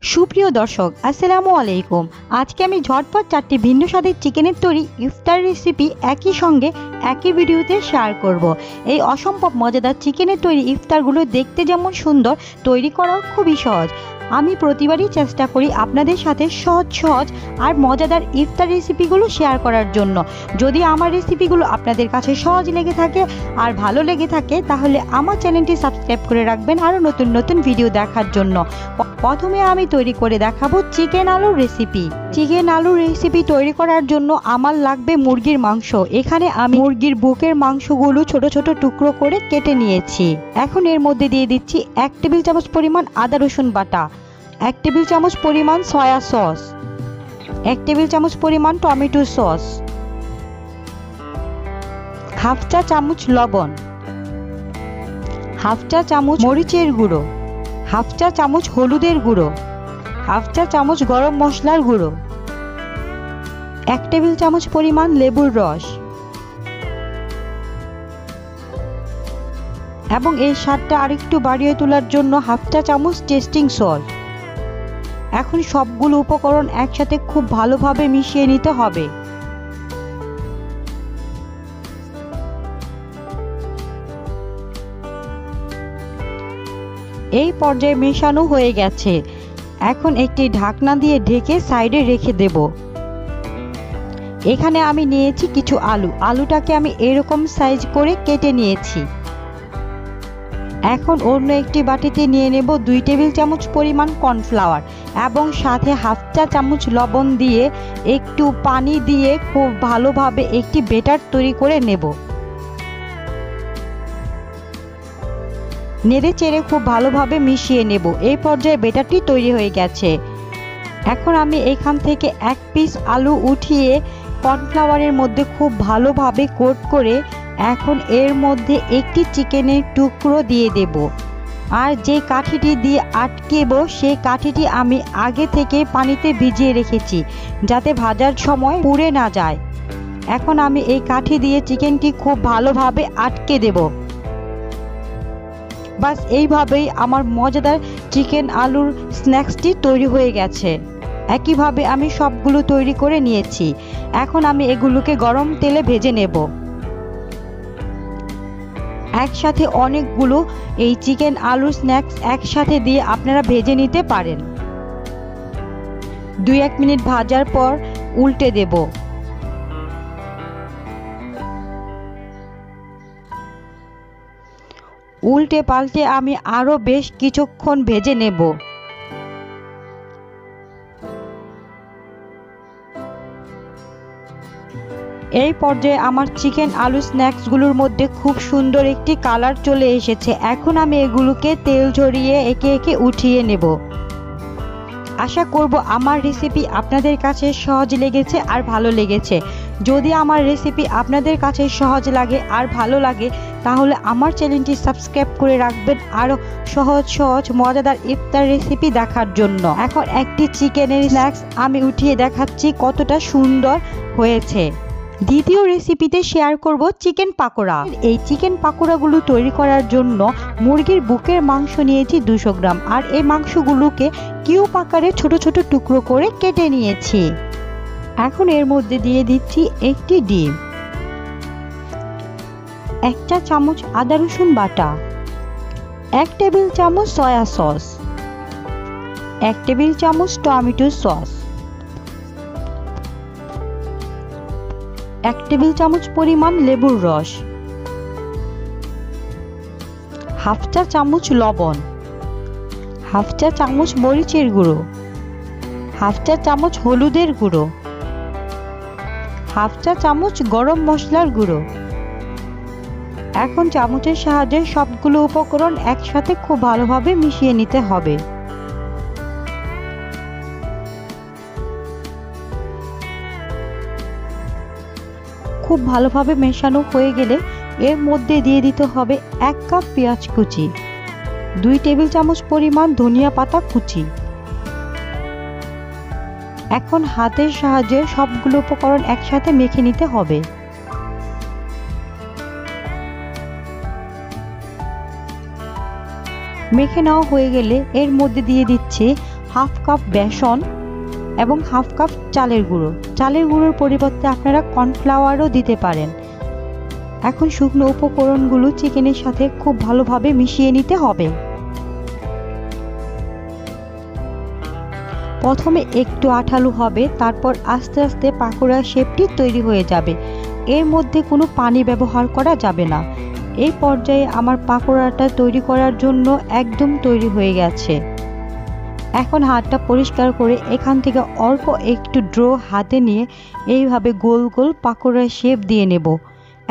সুপ্রিয় দর্শক আসসালামু আলাইকুম। আজকে আমি ঝটপট 4টি ভিন্ন স্বাদের চিকেনের তৈরি ইফতার রেসিপি একই সঙ্গে একই ভিডিওতে শেয়ার করব। এই অসম্ভব মজাদার চিকেনের তৈরি ইফতারগুলো দেখতে যেমন সুন্দর, তৈরি করাও খুবই সহজ। আমি প্রতিবারই চেষ্টা করি আপনাদের সাথে সহজ আর মজাদার ইফতার রেসিপিগুলো শেয়ার করার জন্য। যদি আমার রেসিপিগুলো আপনাদের কাছে সহজ লেগে থাকে আর ভালো লেগে থাকে তাহলে আমার চ্যানেলটি সাবস্ক্রাইব করে রাখবেন আরও নতুন ভিডিও দেখার জন্য। প্রথমে আমি তৈরি করে দেখাবো চিকেন আলুর রেসিপি। চিকেন আলুর রেসিপি তৈরি করার জন্য আমার লাগবে মুরগির মাংস। এখানে আমি মুরগির বুকের মাংসগুলো ছোট ছোট টুকরো করে কেটে নিয়েছি। এখন এর মধ্যে দিয়ে দিচ্ছি 1 টেবিল চামচ পরিমাণ আদা রসুন বাটা, 1 টেবিল চামচ পরিমাণ সয়া সস, 1 টেবিল চামচ পরিমাণ টমেটো সস, হাফ চা চামচ লবণ, হাফ চা চামচ মরিচের গুঁড়ো, হাফ চা চামচ হলুদের গুঁড়ো, হাফ চা চামচ গরম মশলার গুঁড়ো, 1 টেবিল চামচ পরিমাণ লেবুর রস এবং এই স্বাদটা আরেকটু বাড়িয়ে তোলার জন্য হাফ চা চামচ টেস্টিং সল্ট। এখন সবগুলো উপকরণ একসাথে খুব ভালোভাবে মিশিয়ে নিতে হবে। এই পর্যায়ে মেশানো হয়ে গেছে। এখন একটি ঢাকনা দিয়ে ঢেকে সাইডে রেখে দেব। এখানে আমি নিয়েছি কিছু আলুটাকে আমি এরকম সাইজ করে কেটে নিয়েছি। এখন অন্য একটি বাটিতে নিয়ে নেব 2 টেবিল চামচ পরিমাণ কর্নফ্লাওয়ার এবং সাথে হাফ চা চামচ লবণ দিয়ে একটু পানি দিয়ে খুব ভালোভাবে একটি ব্যাটার তৈরি করে নেব। নেড়ে চেড়ে খুব ভালোভাবে মিশিয়ে নেব। এই পর্যায়ে ব্যাটারটি তৈরি হয়ে গেছে। এখন আমি এখান থেকে 1 পিস আলু উঠিয়ে কর্নফ্লাওয়ারের মধ্যে খুব ভালোভাবে কোট করে এখন এর মধ্যে একটি চিকেনের টুকরো দিয়ে দেব। আর যে কাঠিটি দিয়ে আটকেব সেই কাঠিটি আমি আগে থেকে পানিতে ভিজিয়ে রেখেছি যাতে ভাজার সময় পুড়ে না যায়। এখন আমি এই কাঠি দিয়ে চিকেনটি খুব ভালোভাবে আটকে দেব। বাস এইভাবেই আমার মজাদার চিকেন আলুর স্ন্যাক্সটি তৈরি হয়ে গেছে। একইভাবে আমি সবগুলো তৈরি করে নিয়েছি। এখন আমি এগুলোকে গরম তেলে ভেজে নেব। একসাথে অনেকগুলো এই চিকেন আলুর স্ন্যাক্স একসাথে দিয়ে আপনারা ভেজে নিতে পারেন। 2-1 মিনিট ভাজার পর উল্টে দেব। উল্টে পাল্টে আমি আরও বেশ কিছুক্ষণ ভেজে নেব। এই পর্যায়ে আমার চিকেন আলু স্ন্যাক্সগুলোর মধ্যে খুব সুন্দর একটি কালার চলে এসেছে। এখন আমি এগুলোকে তেল ঝরিয়ে একে একে উঠিয়ে নেব। আশা করব আমার রেসিপি আপনাদের কাছে সহজ লেগেছে আর ভালো লেগেছে। যদি আমার রেসিপি আপনাদের কাছে সহজ লাগে আর ভালো লাগে তাহলে আমার চ্যানেলটি সাবস্ক্রাইব করে রাখবেন আরও সহজ মজাদার ইফতার রেসিপি দেখার জন্য। এখন একটি চিকেনের স্ন্যাক্স আমি উঠিয়ে দেখাচ্ছি কতটা সুন্দর হয়েছে। দ্বিতীয় রেসিপিতে শেয়ার করব চিকেন পাকোড়া। এই চিকেন পাকোড়াগুলো তৈরি করার জন্য মুরগির বুকের মাংস নিয়েছি 200 গ্রাম আর এই মাংসগুলোকে কিউব আকারে ছোট ছোট টুকরো করে কেটে নিয়েছি। এখন এর মধ্যে দিয়ে দিচ্ছি একটি ডিম, 1 চা চামচ আদা রসুন বাটা, 1 টেবিল চামচ সয়া সস, 1 টেবিল চামচ টমেটো সস, 1 টেবিল চামচ পরিমাণ লেবুর রস, হাফ চা চামচ লবণ, হাফ চা চামচ মরিচের গুঁড়ো, হাফ চা চামচ হলুদের গুঁড়ো, হাফ চা চামচ গরম মশলার গুঁড়ো। এখন চামচের সাহায্যে সবগুলো উপকরণ একসাথে খুব ভালোভাবে মিশিয়ে নিতে হবে। খুব ভালোভাবে মেশানো হয়ে গেলে এর মধ্যে দিয়ে দিতে হবে 1 কাপ পেঁয়াজ কুচি, 2 টেবিল চামচ পরিমাণ ধনিয়া পাতা কুচি। এখন হাতের সাহায্যে সবগুলো উপকরণ একসাথে মেখে নিতে হবে। মেখে নেওয়া হয়ে গেলে এর মধ্যে দিয়ে দিচ্ছি হাফ কাপ বেসন এবং হাফ কাপ চালের গুঁড়ো। চালের গুঁড়োর পরিবর্তে আপনারা কর্নফ্লাওয়ারও দিতে পারেন। এখন শুকনো উপকরণগুলো চিকেনের সাথে খুব ভালোভাবে মিশিয়ে নিতে হবে। প্রথমে একটু আঠালো হবে, তারপর আস্তে আস্তে পাকোড়ার শেপটি তৈরি হয়ে যাবে। এর মধ্যে কোনো পানি ব্যবহার করা যাবে না। এই পর্যায়ে আমার পাকোড়াটা তৈরি করার জন্য একদম তৈরি হয়ে গেছে। এখন হাতটা পরিষ্কার করে এখান থেকে অল্প একটু ড্রো হাতে নিয়ে এইভাবে গোল গোল পাকোড়ার শেপ দিয়ে নেব।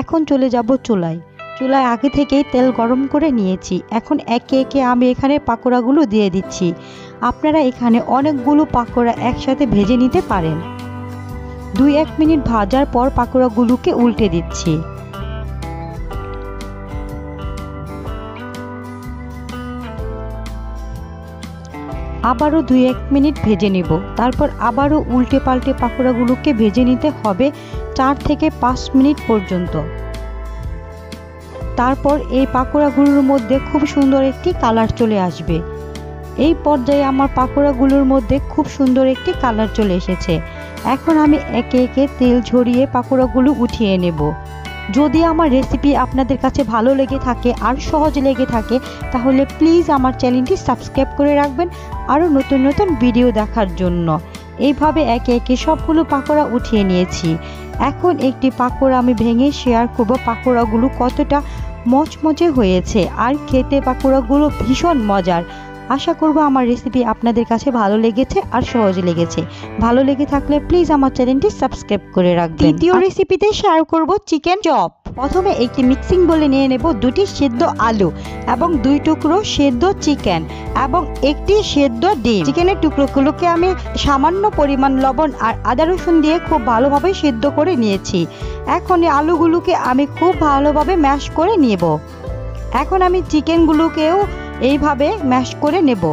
এখন চলে যাব চুলায়। চুলায় আগে থেকেই তেল গরম করে নিয়েছি। এখন একে একে আমি এখানে পাকোড়াগুলো দিয়ে দিচ্ছি। আপনারা এখানে অনেকগুলো পাকোড়া একসাথে ভেজে নিতে পারেন। 2-1 মিনিট ভাজার পর পাকোড়াগুলোকে উল্টে দিচ্ছি। আবারও 2-1 মিনিট ভেজে নিব। তারপর আবারও উল্টে পাল্টে পাকোড়াগুলোকে ভেজে নিতে হবে 4 থেকে 5 মিনিট পর্যন্ত। তারপর এই পাকোড়াগুলোর মধ্যে খুব সুন্দর একটি কালার চলে আসবে। এই পর্যায়ে আমার পাকোড়াগুলোর মধ্যে খুব সুন্দর একটি কালার চলে এসেছে। এখন আমি একে একে তেল ঝরিয়ে পাকোড়াগুলো উঠিয়ে নেব। যদি আমার রেসিপি আপনাদের কাছে ভালো লেগে থাকে আর সহজ লেগে থাকে তাহলে প্লিজ আমার চ্যানেলটি সাবস্ক্রাইব করে রাখবেন আরও নতুন নতুন ভিডিও দেখার জন্য। এইভাবে একে একে সবগুলো পাকোড়া উঠিয়ে নিয়েছি। এখন একটি পাকোড়া আমি ভেঙে শেয়ার করব পাকোড়াগুলো কতটা মচমচে হয়েছে আর খেতে পাকোড়াগুলো ভীষণ মজার। আশা করব আমার রেসিপি আপনাদের কাছে ভালো লেগেছে আর সহজ লেগেছে। ভালো লেগে থাকলে প্লিজ আমার চ্যানেলটি সাবস্ক্রাইব করে রাখবেন। দ্বিতীয় রেসিপিতে শেয়ার করব চিকেন চপ। প্রথমে একটি মিক্সিং বলে নিয়ে নেব 2টি সেদ্ধ আলু এবং 2 টুকরো সেদ্ধ চিকেন এবং একটি সেদ্ধ ডিম। চিকেনের টুকরোগুলোকে আমি সামান্য পরিমাণ লবণ আর আদা রসুন দিয়ে খুব ভালোভাবে সেদ্ধ করে নিয়েছি। এখন এই আলুগুলোকে আমি খুব ভালোভাবে ম্যাশ করে নেব। এখন আমি চিকেনগুলোকেও এইভাবে ম্যাশ করে নেব।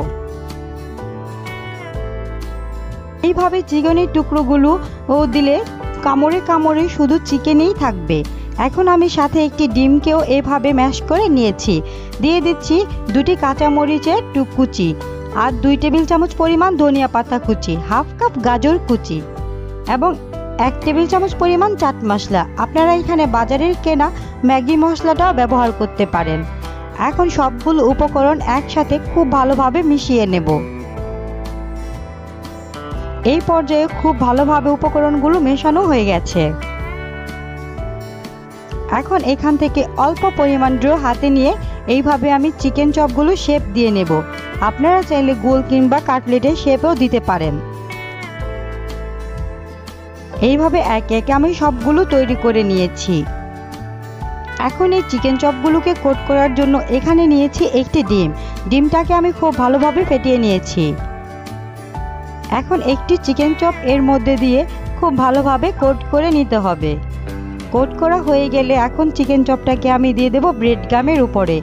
এইভাবে চিকেনের টুকরোগুলো দিলে কামড়ে কামড়ে শুধু চিকেনই থাকবে। এখন আমি সাথে একটি ডিমকেও এইভাবে ম্যাশ করে নিয়েছি। দিয়ে দিচ্ছি 2টি কাঁচামরিচের কুচি আর 2 টেবিল চামচ পরিমাণ ধনিয়া পাতা কুচি, হাফ কাপ গাজর কুচি এবং 1 টেবিল চামচ পরিমাণ চাট মশলা। আপনারা এখানে বাজারের কেনা ম্যাগি মশলাটাও ব্যবহার করতে পারেন। এখন সবগুলো উপকরণ একসাথে খুব ভালোভাবে মিশিয়ে নেব। এই পর্যায়ে খুব ভালোভাবে উপকরণগুলো মেশানো হয়ে গেছে। এখন এখান থেকে অল্প পরিমাণ ড্রো হাতে নিয়ে এইভাবে আমি চিকেন চপগুলো শেপ দিয়ে নেব। আপনারা চাইলে গোল কিংবা কাটলেটের শেপও দিতে পারেন। এইভাবে একে একে আমি সবগুলো তৈরি করে নিয়েছি। এখন এই চিকেন চপগুলোকে কোট করার জন্য এখানে নিয়েছি একটি ডিম। ডিমটাকে আমি খুব ভালোভাবে ফেটিয়ে নিয়েছি। এখন একটি চিকেন চপ এর মধ্যে দিয়ে খুব ভালোভাবে কোট করে নিতে হবে। কোট করা হয়ে গেলে এখন চিকেন চপটাকে আমি দিয়ে দেব ব্রেড গামের উপরে।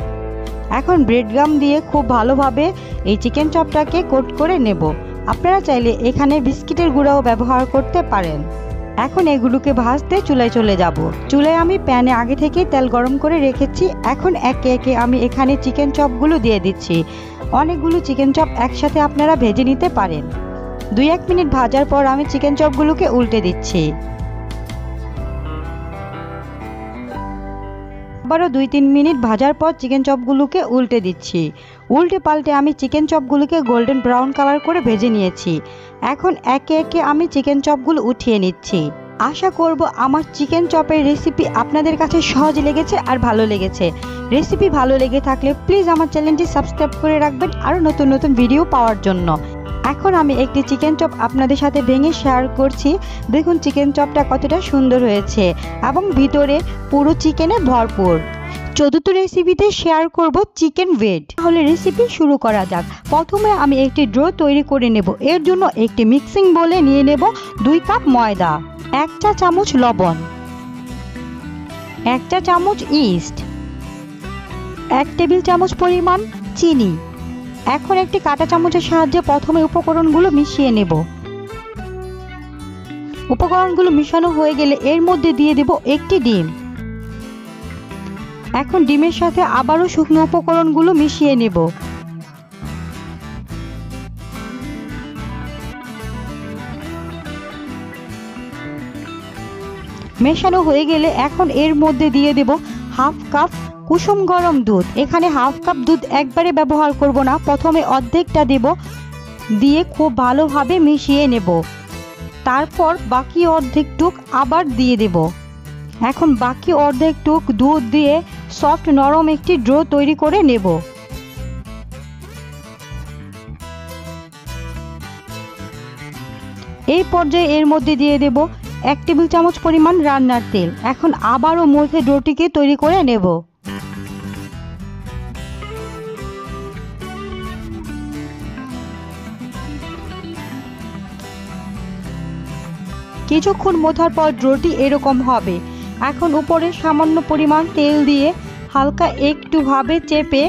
এখন ব্রেড গাম দিয়ে খুব ভালোভাবে এই চিকেন চপটাকে কোট করে নেব। আপনারা চাইলে এখানে বিস্কিটের গুঁড়াও ব্যবহার করতে পারেন। এখন এগুলোকে ভাজতে চুলায় চলে যাব। চুলায় আমি প্যানে আগে থেকেই তেল গরম করে রেখেছি। এখন একে একে আমি এখানে চিকেন চপগুলো দিয়ে দিচ্ছি। অনেকগুলো চিকেন চপ একসাথে আপনারা ভেজে নিতে পারেন। 2-1 মিনিট ভাজার পর আমি চিকেন চপগুলোকে উল্টে দিচ্ছি। আবারও 2-3 মিনিট ভাজার পর চিকেন চপগুলোকে উল্টে দিচ্ছি। উল্টে পাল্টে আমি চিকেন চপগুলোকে গোল্ডেন ব্রাউন কালার করে ভেজে নিয়েছি। এখন একে একে আমি চিকেন চপগুলো উঠিয়ে নিচ্ছি। আশা করব আমার চিকেন চপের রেসিপি আপনাদের কাছে সহজ লেগেছে আর ভালো লেগেছে। রেসিপি ভালো লেগে থাকলে প্লিজ আমার চ্যানেলটি সাবস্ক্রাইব করে রাখবেন আরও নতুন নতুন ভিডিও পাওয়ার জন্য। এখন আমি একটি চিকেন চপ আপনাদের সাথে ভেঙে শেয়ার করছি। দেখুন চিকেন চপটা কতটা সুন্দর হয়েছে এবং ভিতরে পুরো চিকেনে ভরপুর। চতুর্থ রেসিপিতে শেয়ার করব চিকেন ওয়েট। তাহলে রেসিপি শুরু করা যাক। প্রথমে আমি একটি ডো তৈরি করে নেব। এর জন্য একটি মিক্সিং বোলে নিয়ে নেব 2 কাপ ময়দা, 1 চা চামচ লবণ, 1 চা চামচ ইস্ট, 1 টেবিল চামচ পরিমাণ চিনি। এখন একটি কাঁটা চামচের সাহায্যে প্রথমে উপকরণগুলো মিশিয়ে নেব। উপকরণগুলো মিশানো হয়ে গেলে এর মধ্যে দিয়ে দেব একটি ডিম। এখন ডিমের সাথে আবারও শুকনো উপকরণগুলো মিশিয়ে নেব। মেশানো হয়ে গেলে এখন এর মধ্যে দিয়ে দেব হাফ কাপ কুসুম গরম দুধ। এখানে হাফ কাপ দুধ একবারে ব্যবহার করব না, প্রথমে অর্ধেকটা দেব, দিয়ে খুব ভালোভাবে মিশিয়ে নেব। তারপর বাকি অর্ধেকটুক আবার দিয়ে দেব। এখন বাকি অর্ধেকটুক দুধ দিয়ে সফট নরম একটি ডো তৈরি করে নেব। এই পর্যায়ে এর মধ্যে দিয়ে দেব 1 টেবিল চামচ পরিমাণ রান্নার তেল। এখন আবারও মধ্যে ডোটিকে তৈরি করে নেব। কিছুক্ষণ মথার পর ডোটি এরকম হবে। এখন উপরে সামান্য পরিমাণ তেল দিয়ে হালকা একটু ভাবে চেপে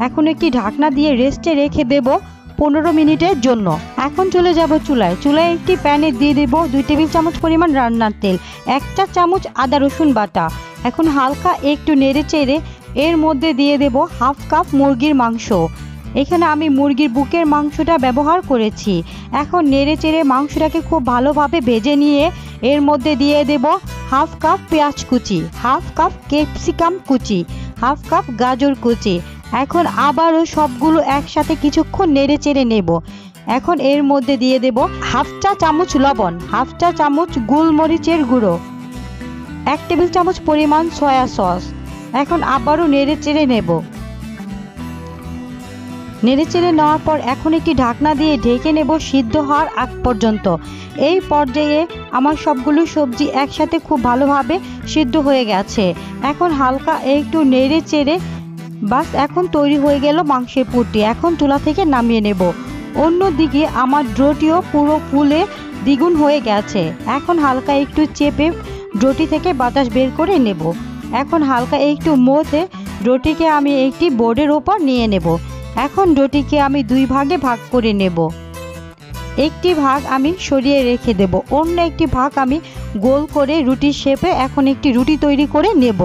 এখন একটি ঢাকনা দিয়ে রেস্টে রেখে দেব 15 মিনিটের জন্য। এখন চলে যাব চুলায়। চুলায় একটি প্যানে দিয়ে দেব 2 টেবিল চামচ পরিমাণ রান্নার তেল, 1 চা চামচ আদা রসুন বাটা। এখন হালকা একটু নেড়ে চেড়ে এর মধ্যে দিয়ে দেব হাফ কাপ মুরগির মাংস। এখানে আমি মুরগির বুকের মাংসটা ব্যবহার করেছি। এখন নেড়ে চেড়ে মাংসটাকে খুব ভালোভাবে ভেজে নিয়ে এর মধ্যে দিয়ে দেব হাফ কাপ পেঁয়াজ কুচি, হাফ কাপ ক্যাপসিকাম কুচি, হাফ কাপ গাজর কুচি। এখন আবারও সবগুলো একসাথে কিছুক্ষণ নেড়ে চেড়ে নেব। এখন এর মধ্যে দিয়ে দেব হাফ চা চামচ লবণ, হাফ চা চামচ গোলমরিচের গুঁড়ো, 1 টেবিল চামচ পরিমাণ সয়া সস। এখন আবারও নেড়ে চেড়ে নেব। নেড়ে চেড়ে নেওয়ার পর এখন একটি ঢাকনা দিয়ে ঢেকে নেব সিদ্ধ হওয়ার আগ পর্যন্ত। এই পর্যায়ে আমার সবগুলো সবজি একসাথে খুব ভালোভাবে সিদ্ধ হয়ে গেছে। এখন হালকা একটু নেড়ে চেড়ে বাস এখন তৈরি হয়ে গেল মাংসের পুরটি। এখন চুলা থেকে নামিয়ে নেব। অন্যদিকে আমার ডোটিও পুরো ফুলে দ্বিগুণ হয়ে গেছে। এখন হালকা একটু চেপে ডোটি থেকে বাতাস বের করে নেব। এখন হালকা একটু মথে ডোটিকে আমি একটি বোর্ডের ওপর নিয়ে নেব। এখন ডোটিকে আমি 2 ভাগে ভাগ করে নেব। একটি ভাগ আমি সরিয়ে রেখে দেব, অন্য একটি ভাগ আমি গোল করে রুটির শেপে এখন একটি রুটি তৈরি করে নেব।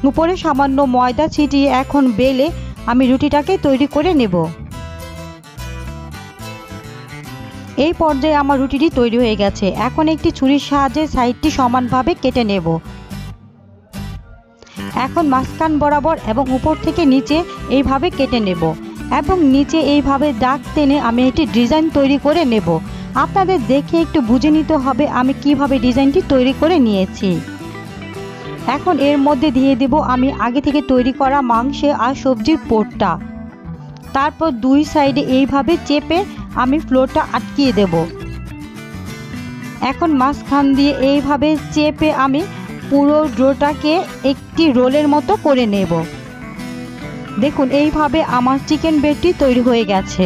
উপরে সামান্য ময়দা ছিটিয়ে এখন বেলে আমি রুটিটাকে তৈরি করে নেব। এই পর্যায়ে আমার রুটিটি তৈরি হয়ে গেছে। এখন একটি ছুরির সাহায্যে সাইডটি সমানভাবে কেটে নেব। এখন মাঝখান বরাবর এবং উপর থেকে নিচে এইভাবে কেটে নেব এবং নিচে এইভাবে দাগ টেনে আমি একটি ডিজাইন তৈরি করে নেব। আপনাদের দেখে একটু বুঝে নিতে হবে আমি কিভাবে ডিজাইনটি তৈরি করে নিয়েছি। এখন এর মধ্যে দিয়ে দেব আমি আগে থেকে তৈরি করা মাংস আর সবজির পোরটা। তারপর 2 সাইডে এইভাবে চেপে আমি ফ্লোরটা আটকিয়ে দেব। এখন মাঝখান দিয়ে এইভাবে চেপে আমি পুরো ডোটাকে একটি রোলের মতো করে নেব। দেখুন এইভাবে আমার চিকেন ব্রেডটি তৈরি হয়ে গেছে।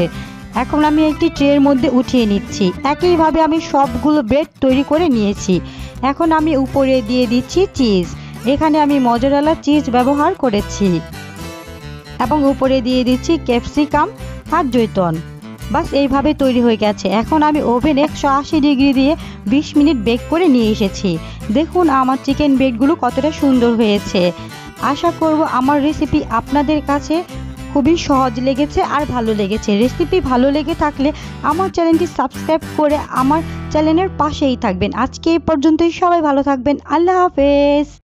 এখন আমি একটি ট্রের মধ্যে উঠিয়ে নিচ্ছি। একইভাবে আমি সবগুলো ব্রেড তৈরি করে নিয়েছি। এখন আমি উপরে দিয়ে দিচ্ছি চিজ। এখানে আমি মজেরেলা চিজ ব্যবহার করেছি এবং উপরে দিয়ে দিচ্ছি ক্যাপসিকাম আর জৈতন। বাস এইভাবে তৈরি হয়ে গেছে। এখন আমি ওভেনে 180 ডিগ্রি দিয়ে 20 মিনিট বেক করে নিয়ে এসেছি। দেখুন আমার চিকেন ব্রেডগুলো কতটা সুন্দর হয়েছে। আশা করব আমার রেসিপি আপনাদের কাছে খুবই সহজ লেগেছে আর ভালো লেগেছে। রেসিপি ভালো লেগে থাকলে আমার চ্যানেলটি সাবস্ক্রাইব করে আমার চ্যানেলের পাশেই থাকবেন। আজকে এই পর্যন্তই, সবাই ভালো থাকবেন। আল্লাহ হাফেজ।